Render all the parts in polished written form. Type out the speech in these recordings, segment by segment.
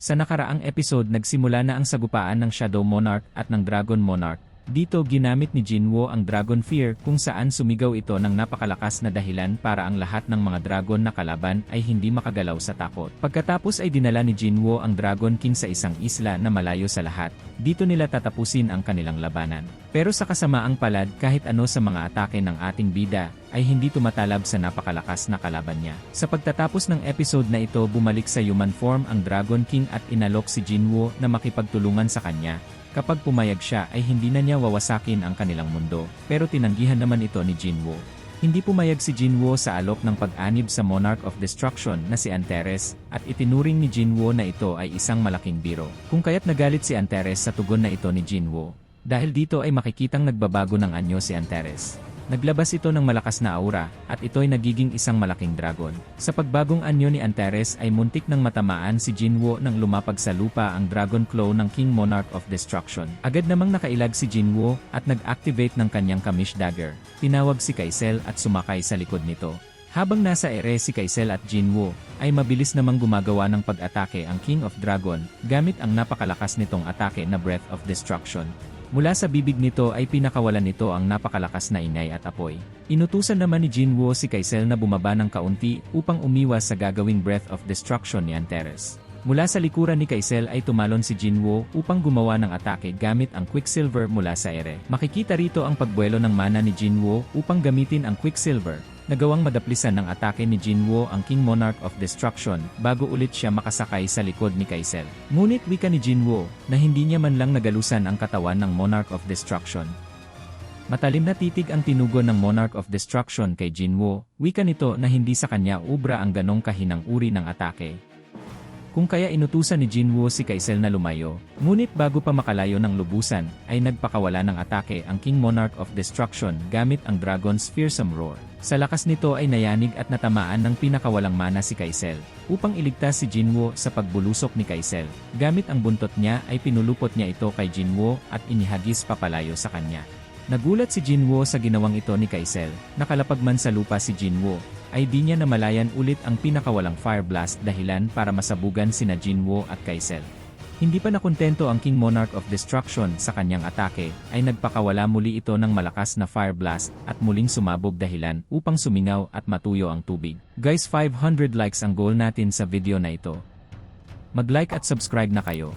Sa nakaraang episode nagsimula na ang sagupaan ng Shadow Monarch at ng Dragon Monarch. Dito ginamit ni Jinwoo ang Dragon Fear kung saan sumigaw ito ng napakalakas na dahilan para ang lahat ng mga dragon na kalaban ay hindi makagalaw sa takot. Pagkatapos ay dinala ni Jinwoo ang Dragon King sa isang isla na malayo sa lahat. Dito nila tatapusin ang kanilang labanan. Pero sa kasamaang palad kahit ano sa mga atake ng ating bida, ay hindi tumatalab sa napakalakas na kalaban niya. Sa pagtatapos ng episode na ito bumalik sa human form ang Dragon King at inalok si Jinwoo na makipagtulungan sa kanya. Kapag pumayag siya ay hindi na niya wawasakin ang kanilang mundo, pero tinanggihan naman ito ni Jinwoo. Hindi pumayag si Jinwoo sa alok ng pag-anib sa Monarch of Destruction na si Antares, at itinuring ni Jinwoo na ito ay isang malaking biro. Kung kaya't nagalit si Antares sa tugon na ito ni Jinwoo. Dahil dito ay makikitang nagbabago ng anyo si Antares. Naglabas ito ng malakas na aura, at ito'y nagiging isang malaking dragon. Sa pagbagong anyo ni Antares ay muntik nang matamaan si Jinwoo nang lumapag sa lupa ang Dragon Claw ng King Monarch of Destruction. Agad namang nakailag si Jinwoo at nag-activate ng kanyang Kamish Dagger. Tinawag si Kaisel at sumakay sa likod nito. Habang nasa ere si Kaisel at Jinwoo, ay mabilis namang gumagawa ng pag-atake ang King of Dragon, gamit ang napakalakas nitong atake na Breath of Destruction. Mula sa bibig nito ay pinakawalan nito ang napakalakas na ingay at apoy. Inutusan naman ni Jinwoo si Kaisel na bumaba ng kaunti upang umiwas sa gagawing Breath of Destruction ni Antares. Mula sa likuran ni Kaisel ay tumalon si Jinwoo upang gumawa ng atake gamit ang Quicksilver mula sa ere. Makikita rito ang pagbuelo ng mana ni Jinwoo upang gamitin ang Quicksilver. Nagawang madaplisan ng atake ni Jinwoo ang King Monarch of Destruction bago ulit siya makasakay sa likod ni Kaisel. Ngunit wika ni Jinwoo na hindi niya man lang nagalusan ang katawan ng Monarch of Destruction. Matalim na titig ang tinugon ng Monarch of Destruction kay Jinwoo, wika nito na hindi sa kanya ubra ang ganong kahinang uri ng atake. Kung kaya inutusan ni Jinwoo si Kaisel na lumayo, ngunit bago pa makalayo ng lubusan, ay nagpakawala ng atake ang King Monarch of Destruction gamit ang Dragon's Fearsome Roar. Sa lakas nito ay nayanig at natamaan ng pinakawalang mana si Kaisel, upang iligtas si Jinwoo sa pagbulusok ni Kaisel. Gamit ang buntot niya ay pinulupot niya ito kay Jinwoo at inihagis papalayo sa kanya. Nagulat si Jinwoo sa ginawang ito ni Kaisel, nakalapag man sa lupa si Jinwoo, ay di niya namalayan ulit ang pinakawalang Fire Blast dahilan para masabugan sina Jinwoo at Kaisel. Hindi pa nakontento ang King Monarch of Destruction sa kanyang atake, ay nagpakawala muli ito ng malakas na Fire Blast at muling sumabog dahilan upang sumingaw at matuyo ang tubig. Guys, 500 likes ang goal natin sa video na ito. Mag-like at subscribe na kayo.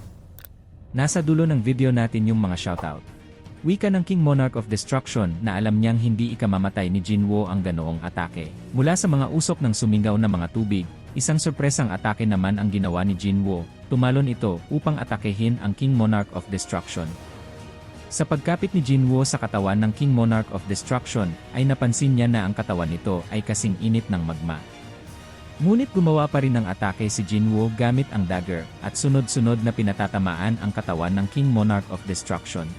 Nasa dulo ng video natin yung mga shoutout. Wika ng King Monarch of Destruction na alam niyang hindi ikamamatay ni Jinwoo ang ganoong atake. Mula sa mga usok ng sumingaw na mga tubig, isang sorpresang atake naman ang ginawa ni Jinwoo. Tumalon ito upang atakehin ang King Monarch of Destruction. Sa pagkapit ni Jinwoo sa katawan ng King Monarch of Destruction, ay napansin niya na ang katawan nito ay kasing init ng magma. Ngunit gumawa pa rin ng atake si Jinwoo gamit ang dagger, at sunod-sunod na pinatatamaan ang katawan ng King Monarch of Destruction.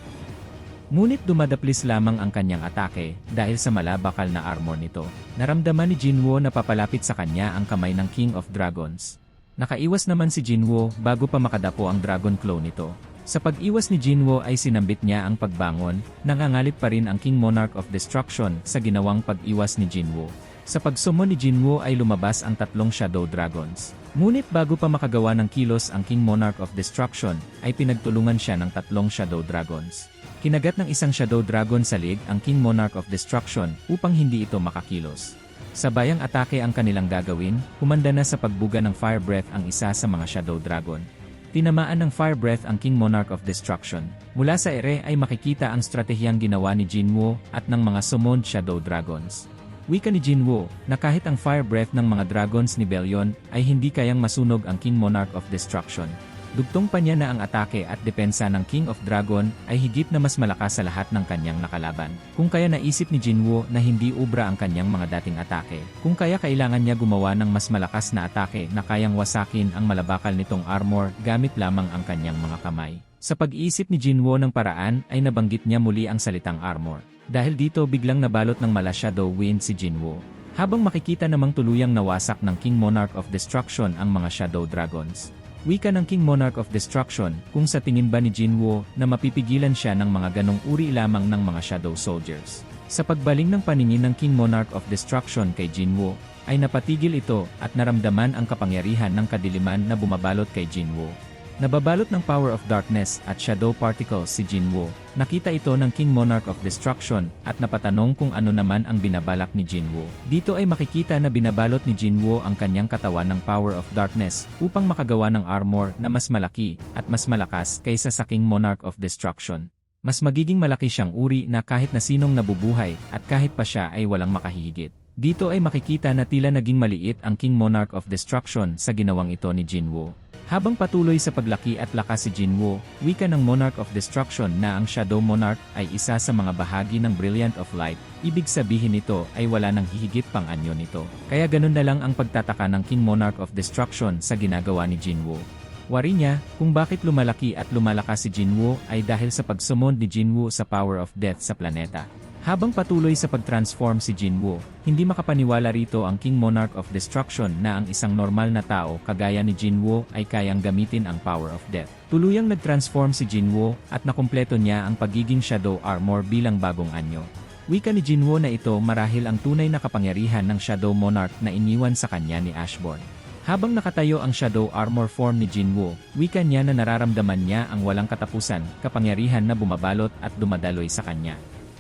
Ngunit dumadaplis lamang ang kanyang atake dahil sa malabakal na armor nito. Naramdaman ni Jinwoo na papalapit sa kanya ang kamay ng King of Dragons. Nakaiwas naman si Jinwoo bago pa makadapo ang Dragon Claw nito. Sa pag-iwas ni Jinwoo ay sinambit niya ang pagbangon, nangangalit pa rin ang King Monarch of Destruction sa ginawang pag-iwas ni Jinwoo. Sa pagsummon ni Jinwoo ay lumabas ang tatlong Shadow Dragons. Ngunit bago pa makagawa ng kilos ang King Monarch of Destruction, ay pinagtulungan siya ng tatlong Shadow Dragons. Kinagat ng isang Shadow Dragon sa leg ang King Monarch of Destruction upang hindi ito makakilos. Sabayang atake ang kanilang gagawin, humanda na sa pagbuga ng Fire Breath ang isa sa mga Shadow Dragon. Tinamaan ng Fire Breath ang King Monarch of Destruction. Mula sa ere ay makikita ang stratehiyang ginawa ni Jinwoo at ng mga summoned Shadow Dragons. Wika ni Jinwoo na kahit ang Fire Breath ng mga Dragons ni Belyon ay hindi kayang masunog ang King Monarch of Destruction. Dugtong pa niya na ang atake at depensa ng King of Dragon ay higit na mas malakas sa lahat ng kanyang nakalaban. Kung kaya naisip ni Jinwoo na hindi ubra ang kanyang mga dating atake. Kung kaya kailangan niya gumawa ng mas malakas na atake na kayang wasakin ang malabakal nitong armor gamit lamang ang kanyang mga kamay. Sa pag-iisip ni Jinwoo ng paraan ay nabanggit niya muli ang salitang armor. Dahil dito biglang nabalot ng mala Shadow Wind si Jinwoo. Habang makikita namang tuluyang nawasak ng King Monarch of Destruction ang mga Shadow Dragons. Wika ng King Monarch of Destruction kung sa tingin ba ni Jinwoo na mapipigilan siya ng mga ganong uri lamang ng mga Shadow Soldiers. Sa pagbaling ng paningin ng King Monarch of Destruction kay Jinwoo, ay napatigil ito at naramdaman ang kapangyarihan ng kadiliman na bumabalot kay Jinwoo. Nababalot ng Power of Darkness at Shadow Particles si Jinwoo. Nakita ito ng King Monarch of Destruction at napatanong kung ano naman ang binabalak ni Jinwoo. Dito ay makikita na binabalot ni Jinwoo ang kanyang katawan ng Power of Darkness upang makagawa ng armor na mas malaki at mas malakas kaysa sa King Monarch of Destruction. Mas magiging malaki siyang uri na kahit na sinong nabubuhay at kahit pa siya ay walang makahihigit. Dito ay makikita na tila naging maliit ang King Monarch of Destruction sa ginawang ito ni Jinwoo. Habang patuloy sa paglaki at lakas si Jinwoo, wika ng Monarch of Destruction na ang Shadow Monarch ay isa sa mga bahagi ng Brilliant of Light. Ibig sabihin nito ay wala nang hihigit pang anyo nito. Kaya ganun na lang ang pagtataka ng King Monarch of Destruction sa ginagawa ni Jinwoo. Wari niya, kung bakit lumalaki at lumalakas si Jinwoo ay dahil sa pagsummon ni Jinwoo sa Power of Death sa planeta. Habang patuloy sa pag-transform si Jinwoo, hindi makapaniwala rito ang King Monarch of Destruction na ang isang normal na tao kagaya ni Jinwoo ay kayang gamitin ang Power of Death. Tuluyang nag-transform si Jinwoo at nakumpleto niya ang pagiging Shadow Armor bilang bagong anyo. Wika ni Jinwoo na ito marahil ang tunay na kapangyarihan ng Shadow Monarch na iniwan sa kanya ni Ashborn. Habang nakatayo ang Shadow Armor form ni Jinwoo, wika niya na nararamdaman niya ang walang katapusan, kapangyarihan na bumabalot at dumadaloy sa kanya.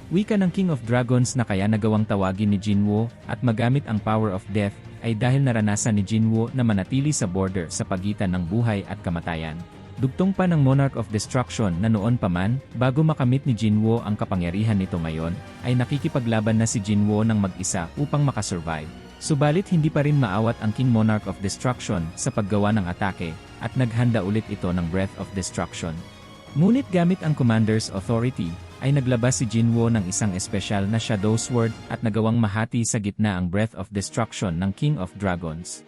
Wika ng King of Dragons na kaya nagawang tawagin ni Jinwoo at magamit ang Power of Death ay dahil naranasan ni Jinwoo na manatili sa border sa pagitan ng buhay at kamatayan. Dugtong pa ng Monarch of Destruction na noon pa man, bago makamit ni Jinwoo ang kapangyarihan nito ngayon, ay nakikipaglaban na si Jinwoo ng mag-isa upang makasurvive. Subalit hindi pa rin maawat ang King Monarch of Destruction sa paggawa ng atake at naghanda ulit ito ng Breath of Destruction. Ngunit gamit ang Commander's Authority, ay naglabas si Jinwoo ng isang espesyal na Shadow Sword at nagawang mahati sa gitna ang Breath of Destruction ng King of Dragons.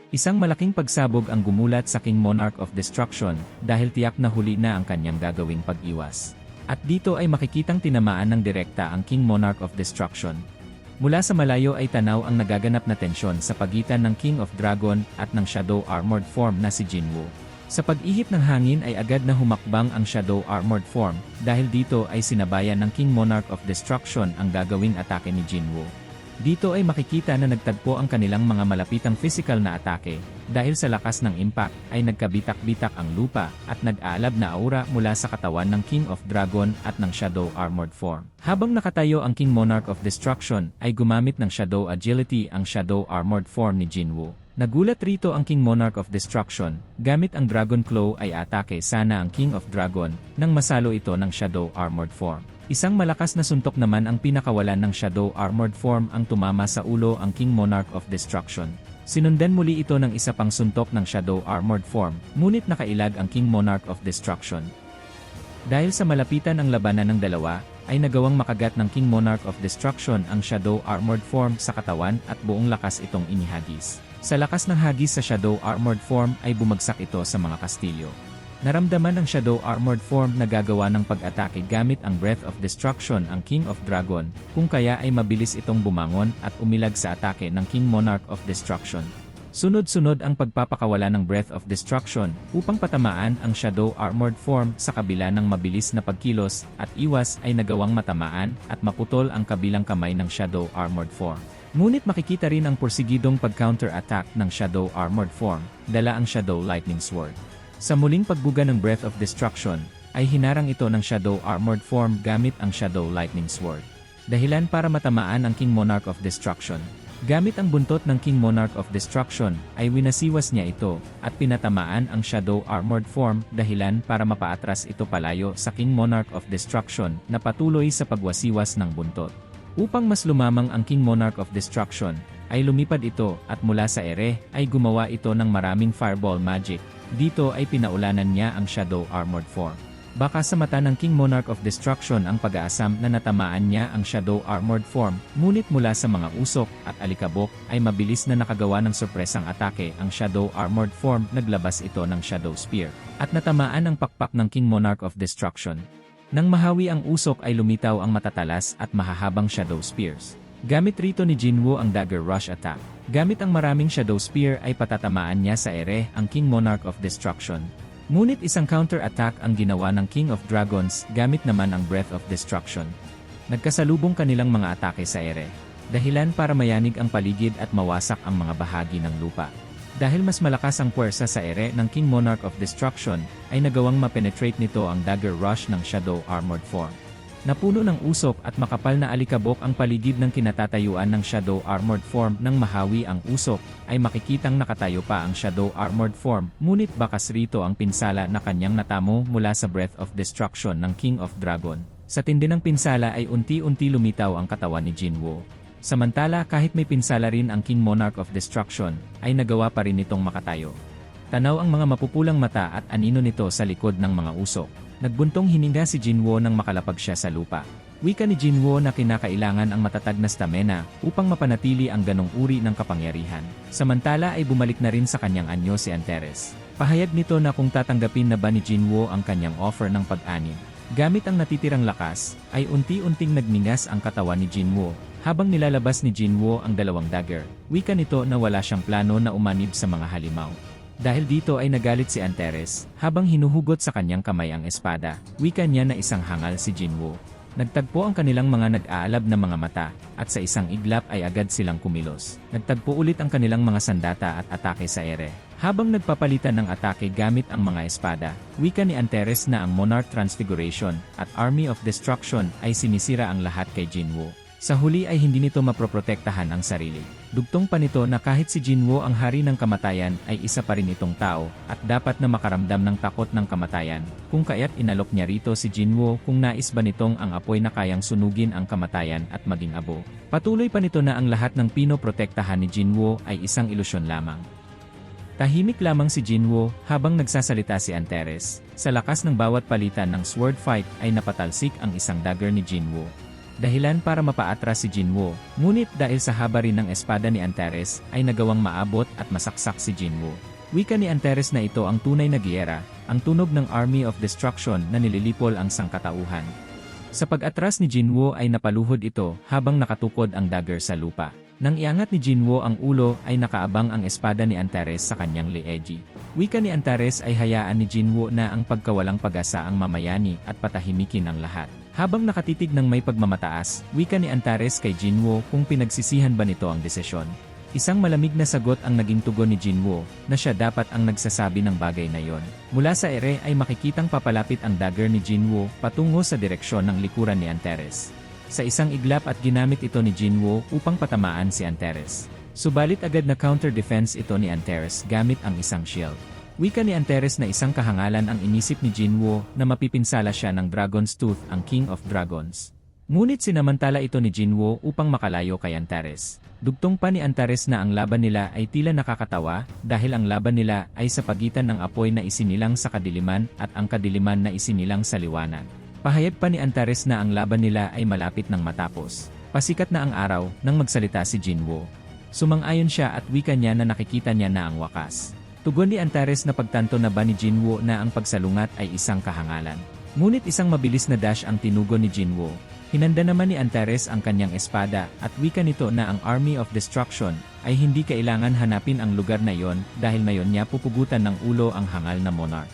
Isang malaking pagsabog ang gumulat sa King Monarch of Destruction dahil tiyak na huli na ang kanyang gagawing pag-iwas. At dito ay makikitang tinamaan ng direkta ang King Monarch of Destruction. Mula sa malayo ay tanaw ang nagaganap na tensyon sa pagitan ng King of Dragon at ng Shadow Armored form na si Jinwoo. Sa pag-ihip ng hangin ay agad na humakbang ang Shadow Armored form, dahil dito ay sinabayan ng King Monarch of Destruction ang gagawing atake ni Jinwoo. Dito ay makikita na nagtagpo ang kanilang mga malapitang physical na atake, dahil sa lakas ng impact ay nagkabitak-bitak ang lupa at nag-aalab na aura mula sa katawan ng King of Dragon at ng Shadow Armored form. Habang nakatayo ang King Monarch of Destruction ay gumamit ng Shadow Agility ang Shadow Armored form ni Jinwoo. Nagulat rito ang King Monarch of Destruction, gamit ang Dragon Claw ay atake sana ang King of Dragon, nang masalo ito ng Shadow Armored form. Isang malakas na suntok naman ang pinakawalan ng Shadow Armored form ang tumama sa ulo ang King Monarch of Destruction. Sinundan muli ito ng isa pang suntok ng Shadow Armored form, ngunit nakailag ang King Monarch of Destruction. Dahil sa malapitan ang labanan ng dalawa, ay nagawang makagat ng King Monarch of Destruction ang Shadow Armored form sa katawan at buong lakas itong inihagis. Sa lakas ng hagis sa Shadow Armored form ay bumagsak ito sa mga kastilyo. Naramdaman ng Shadow Armored form na gagawa ng pag-atake gamit ang Breath of Destruction ang King of Dragon, kung kaya ay mabilis itong bumangon at umilag sa atake ng King Monarch of Destruction. Sunod-sunod ang pagpapakawala ng Breath of Destruction upang patamaan ang Shadow Armored form sa kabila ng mabilis na pagkilos at iwas ay nagawang matamaan at maputol ang kabilang kamay ng Shadow Armored form. Ngunit makikita rin ang porsigidong pag-counter-attack ng Shadow Armored form, dala ang Shadow Lightning Sword. Sa muling pagbuga ng Breath of Destruction, ay hinarang ito ng Shadow Armored form gamit ang Shadow Lightning Sword. Dahilan para matamaan ang King Monarch of Destruction. Gamit ang buntot ng King Monarch of Destruction, ay winasiwas niya ito, at pinatamaan ang Shadow Armored form dahilan para mapaatras ito palayo sa King Monarch of Destruction na patuloy sa pagwasiwas ng buntot. Upang mas lumamang ang King Monarch of Destruction, ay lumipad ito at mula sa ere ay gumawa ito ng maraming fireball magic. Dito ay pinaulanan niya ang Shadow Armored form. Baka sa mata ng King Monarch of Destruction ang pag-aasam na natamaan niya ang Shadow Armored form, ngunit mula sa mga usok at alikabok ay mabilis na nakagawa ng sorpresang atake ang Shadow Armored form, naglabas ito ng Shadow Spear, at natamaan ang pakpak ng King Monarch of Destruction. Nang mahawi ang usok ay lumitaw ang matatalas at mahahabang Shadow Spears. Gamit rito ni Jinwoo ang Dagger Rush attack. Gamit ang maraming Shadow Spear ay patatamaan niya sa ere ang King Monarch of Destruction. Ngunit isang counter-attack ang ginawa ng King of Dragons gamit naman ang Breath of Destruction. Nagkasalubong kanilang mga atake sa ere, dahilan para mayanig ang paligid at mawasak ang mga bahagi ng lupa. Dahil mas malakas ang puwersa sa ere ng King Monarch of Destruction, ay nagawang mapenetrate nito ang dagger rush ng Shadow Armored Form. Napuno ng usok at makapal na alikabok ang paligid ng kinatatayuan ng Shadow Armored Form. Nang mahawi ang usok, ay makikitang nakatayo pa ang Shadow Armored Form, ngunit bakas rito ang pinsala na kanyang natamo mula sa Breath of Destruction ng King of Dragon. Sa tindi ng pinsala ay unti-unti lumitaw ang katawan ni Jinwoo. Samantala kahit may pinsala rin ang King Monarch of Destruction, ay nagawa pa rin itong makatayo. Tanaw ang mga mapupulang mata at anino nito sa likod ng mga usok. Nagbuntong hininga si Jinwoo nang makalapag siya sa lupa. Wika ni Jinwoo na kinakailangan ang matatag na stamina upang mapanatili ang ganong uri ng kapangyarihan. Samantala ay bumalik na rin sa kanyang anyo si Antares. Pahayag nito na kung tatanggapin na ba ni Jinwoo ang kanyang offer ng pag-ani. Gamit ang natitirang lakas, ay unti-unting nagningas ang katawan ni Jinwoo. Habang nilalabas ni Jinwoo ang dalawang dagger, wika nito na wala siyang plano na umanib sa mga halimaw. Dahil dito ay nagalit si Antares, habang hinuhugot sa kanyang kamay ang espada, wika niya na isang hangal si Jinwoo. Nagtagpo ang kanilang mga nag-aalab na mga mata, at sa isang iglap ay agad silang kumilos. Nagtagpo ulit ang kanilang mga sandata at atake sa ere. Habang nagpapalitan ng atake gamit ang mga espada, wika ni Antares na ang Monarch Transfiguration at Army of Destruction ay sinisira ang lahat kay Jinwoo. Sa huli ay hindi nito maproprotektahan ang sarili. Dugtong pa nito na kahit si Jinwoo ang hari ng kamatayan ay isa pa rin itong tao at dapat na makaramdam ng takot ng kamatayan. Kung kaya't inalok niya rito si Jinwoo kung nais ba nitong ang apoy na kayang sunugin ang kamatayan at maging abo. Patuloy pa nito na ang lahat ng pinoprotektahan ni Jinwoo ay isang ilusyon lamang. Tahimik lamang si Jinwoo habang nagsasalita si Antares. Sa lakas ng bawat palitan ng sword fight ay napatalsik ang isang dagger ni Jinwoo. Dahilan para mapaatras si Jinwoo, ngunit dahil sa haba rin ng espada ni Antares ay nagawang maabot at masaksak si Jinwoo. Wika ni Antares na ito ang tunay na giyera, ang tunog ng Army of Destruction na nililipol ang sangkatauhan. Sa pag-atras ni Jinwoo ay napaluhod ito habang nakatukod ang dagger sa lupa. Nang iangat ni Jinwoo ang ulo ay nakaabang ang espada ni Antares sa kanyang leegi. Wika ni Antares ay hayaan ni Jinwoo na ang pagkawalang pag-asa ang mamayani at patahimikin ang lahat. Habang nakatitig ng may pagmamataas, wika ni Antares kay Jinwoo kung pinagsisihan ba nito ang desisyon. Isang malamig na sagot ang naging tugon ni Jinwoo, na siya dapat ang nagsasabi ng bagay na yon. Mula sa ere ay makikitang papalapit ang dagger ni Jinwoo patungo sa direksyon ng likuran ni Antares. Sa isang iglap at ginamit ito ni Jinwoo upang patamaan si Antares. Subalit agad na counter-defense ito ni Antares gamit ang isang shield. Wika ni Antares na isang kahangalan ang inisip ni Jinwoo na mapipinsala siya ng Dragon's Tooth, ang King of Dragons. Ngunit sinamantala ito ni Jinwoo upang makalayo kay Antares. Dugtong pa ni Antares na ang laban nila ay tila nakakatawa dahil ang laban nila ay sa pagitan ng apoy na isinilang sa kadiliman at ang kadiliman na isinilang sa liwanag. Pahayag pa ni Antares na ang laban nila ay malapit nang matapos. Pasikat na ang araw nang magsalita si Jinwoo. Sumang-ayon siya at wika niya na nakikita niya na ang wakas. Tugon ni Antares na pagtanto na ba ni Jinwoo na ang pagsalungat ay isang kahangalan. Ngunit isang mabilis na dash ang tinugon ni Jinwoo. Hinanda naman ni Antares ang kanyang espada at wika nito na ang Army of Destruction ay hindi kailangan hanapin ang lugar na yon dahil mayon niya pupugutan ng ulo ang hangal na monarch.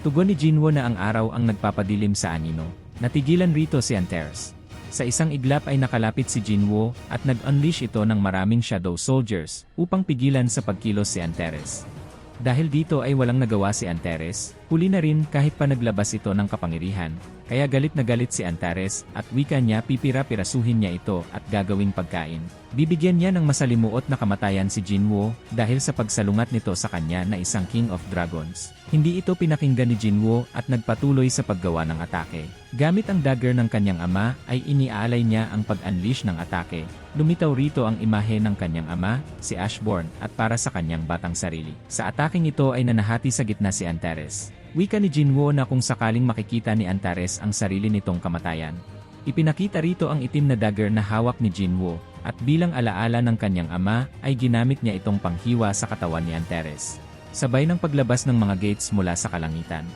Tugon ni Jinwoo na ang araw ang nagpapadilim sa anino. Natigilan rito si Antares. Sa isang iglap ay nakalapit si Jinwoo at nag-unleash ito ng maraming shadow soldiers upang pigilan sa pagkilos si Antares. Dahil dito ay walang nagawa si Antares, huli na rin kahit pa naglabas ito ng kapangyarihan, kaya galit na galit si Antares at wika niya pipira-pirasuhin niya ito at gagawing pagkain. Bibigyan niya ng masalimuot na kamatayan si Jinwoo dahil sa pagsalungat nito sa kanya na isang King of Dragons. Hindi ito pinakinggan ni Jinwoo at nagpatuloy sa paggawa ng atake. Gamit ang dagger ng kanyang ama ay iniaalay niya ang pag-unleash ng atake. Lumitaw rito ang imahe ng kanyang ama, si Ashborn, at para sa kanyang batang sarili. Sa ataking ito ay nanahati sa gitna si Antares. Wika ni Jinwoo na kung sakaling makikita ni Antares ang sarili nitong kamatayan. Ipinakita rito ang itim na dagger na hawak ni Jinwoo, at bilang alaala ng kanyang ama ay ginamit niya itong panghiwa sa katawan ni Antares. Sabay ng paglabas ng mga gates mula sa kalangitan.